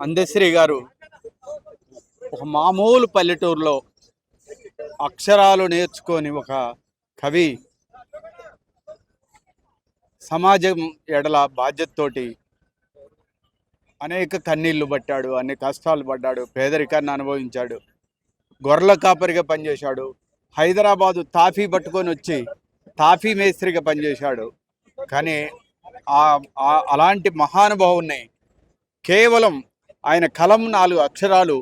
అందశ్రీ గారు ఒక మామూలు పల్లెటూరులో అక్షరాలు నేర్చుకొని ఒక కవి సమాజం ఎడల బాధ్యతతోటి అనేక కన్నీళ్లు పట్టాడు, అన్ని కష్టాలు పడ్డాడు, పేదరికాన్ని అనుభవించాడు, గొర్రెల కాపరిగా పనిచేశాడు, హైదరాబాదు తాఫీ పట్టుకొని వచ్చి తాఫీ మేస్త్రిగా పనిచేశాడు. కానీ అలాంటి మహానుభావుని కేవలం ఆయన కలం 4 అక్షరాలు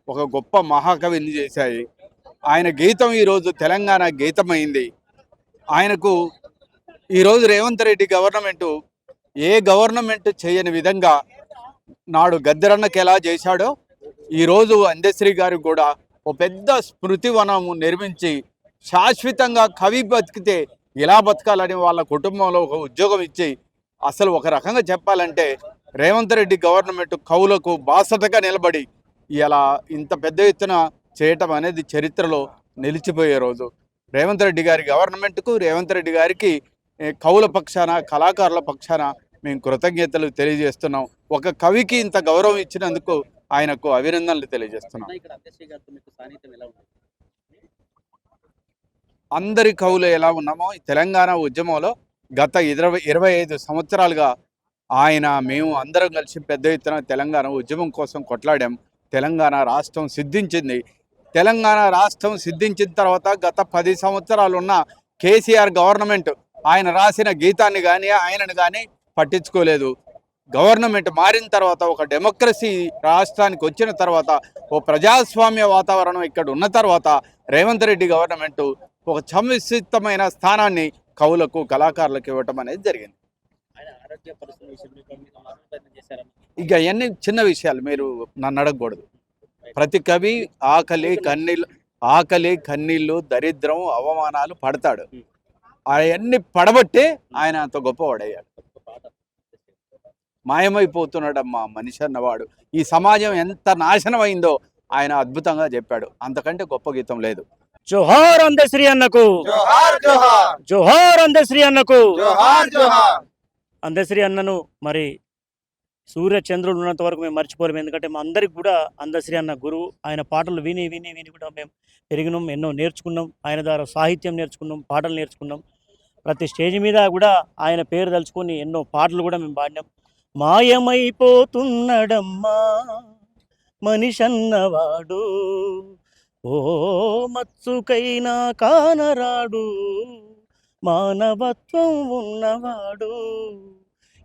ఒక గొప్ప మహాకవిని చేశాయి. ఆయన గీతం ఈరోజు తెలంగాణ గీతమైంది. ఆయనకు ఈరోజు రేవంత్ రెడ్డి గవర్నమెంటు ఏ గవర్నమెంట్ చేయని విధంగా నాడు గద్దరన్నకి ఎలా చేశాడో ఈరోజు అందశ్రీ గారికి కూడా ఒక పెద్ద స్మృతి వనము నిర్మించి శాశ్వతంగా కవి బతికితే ఎలా బతకాలని వాళ్ళ కుటుంబంలో ఒక ఉద్యోగం ఇచ్చి, అసలు ఒక రకంగా చెప్పాలంటే రేవంత్ రెడ్డి గవర్నమెంట్ కవులకు బాసటగా నిలబడి ఇలా ఇంత పెద్ద ఎత్తున చేయటం అనేది చరిత్రలో నిలిచిపోయే రోజు. రేవంత్ రెడ్డి గారి గవర్నమెంట్కు, రేవంత్ రెడ్డి గారికి కవుల పక్షాన, కళాకారుల పక్షాన మేము కృతజ్ఞతలు తెలియజేస్తున్నాం. ఒక కవికి ఇంత గౌరవం ఇచ్చినందుకు ఆయనకు అభినందనలు తెలియజేస్తున్నాం. అందరి కవులు ఎలా ఉన్నామో తెలంగాణ ఉద్యమంలో గత 25 సంవత్సరాలుగా మేము అందరం కలిసి పెద్ద ఎత్తున తెలంగాణ ఉద్యమం కోసం కొట్లాడాం. తెలంగాణ రాష్ట్రం సిద్ధించింది. తెలంగాణ రాష్ట్రం సిద్ధించిన తర్వాత గత 10 సంవత్సరాలు ఉన్న కేసీఆర్ గవర్నమెంట్ ఆయన రాసిన గీతాన్ని కానీ ఆయనను కానీ పట్టించుకోలేదు. గవర్నమెంట్ మారిన తర్వాత, ఒక డెమోక్రసీ రాష్ట్రానికి వచ్చిన తర్వాత, ఓ ప్రజాస్వామ్య వాతావరణం ఇక్కడ ఉన్న తర్వాత రేవంత్ రెడ్డి గవర్నమెంట్ ఒక సముచితమైన స్థానాన్ని కవులకు, కళాకారులకు ఇవ్వటం అనేది జరిగింది. ఇక అవన్నీ చిన్న విషయాలు, మీరు నన్ను అడగకూడదు. ప్రతి కవి ఆకలి కన్నీళ్ళు దరిద్రం అవమానాలు పడతాడు. అవన్నీ పడబట్టే ఆయన అంత గొప్పవాడయ్యాడు. మాయమైపోతున్నాడమ్మా మనిషి అన్నవాడు. ఈ సమాజం ఎంత నాశనం అయిందో ఆయన అద్భుతంగా చెప్పాడు. అంతకంటే గొప్ప గీతం లేదు. జోహార్ అందశ్రీ అన్నకు, జోహార్ అందశ్రీ అన్నకు. అందశ్రీ అన్నను మరి సూర్య చంద్రుడు ఉన్నంత వరకు మేము మర్చిపోలేము. ఎందుకంటే మా అందరికి కూడా అందశ్రీ అన్న గురువు. ఆయన పాటలు విని విని విని కూడా మేము పెరిగినాం, ఎన్నో నేర్చుకున్నాం. ఆయన ద్వారా సాహిత్యం నేర్చుకున్నాం, పాటలు నేర్చుకున్నాం. ప్రతి స్టేజ్ మీద కూడా ఆయన పేరు తలుచుకొని ఎన్నో పాటలు కూడా మేము పాడినాం. మాయమైపోతున్నడమ్మా మనిషన్నవాడు, ఓ మత్సుకైనా కానరాడు, మానవత్వం ఉన్నవాడు.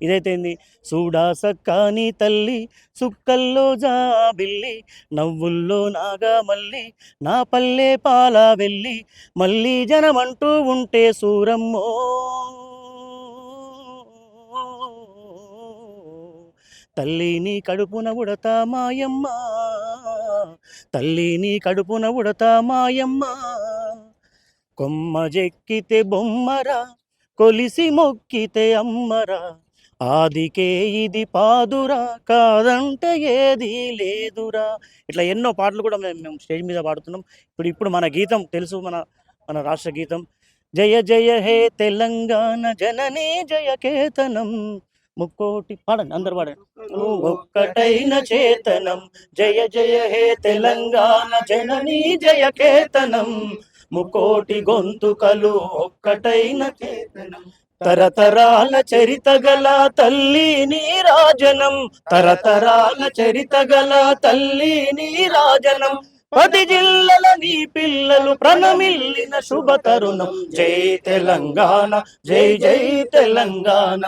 ఇదైతేంది సూడా సక్కాని తల్లి, సుక్కల్లో జాబిల్లి, నవ్వుల్లో నాగా మల్లి, నా పల్లె పాలా వెళ్ళి, మళ్ళీ జనమంటూ ఉంటే సూరమ్మో, తల్లి నీ కడుపున ఉడతా మాయమ్మ, తల్లి నీ కడుపున ఉడతా మాయమ్మ. కొమ్మ జెక్కితే బొమ్మరా, కొలిసి మొక్కితే అమ్మరా, ఆదికే ఇది పాదురా, కాదంటే ఏది లేదురా. ఇట్లా ఎన్నో పాటలు కూడా మేము స్టేజ్ మీద పాడుతున్నాం. ఇప్పుడు మన గీతం తెలుసు, మన రాష్ట్ర గీతం. జయ జయ హే తెలంగాణ జననీ జయ కేతనం, ముక్కోటి పాడండి, అందరు పాడండి. ఒక్కటైన చేతనం, జయ జయ హే తెలంగాణ జననీ జయ కేతనం, ముకోటి గొంతుకలు ఒక్కటైన చేతనం, తరతరాల చరిత గల తల్లి నీరాజనం, తరతరాల చరిత గల తల్లి నీరాజనం, 10 జిల్లల నీ పిల్లలు ప్రణమిల్లిన శుభ తరుణం. జై తెలంగాణ, జై జై తెలంగాణ,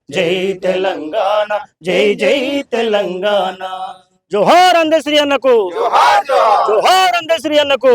జై తెలంగాణ, జై జై తెలంగాణ. జోహార్ అందశ్రీ అన్నకు, జోహార్ అందశ్రీ అన్నకు.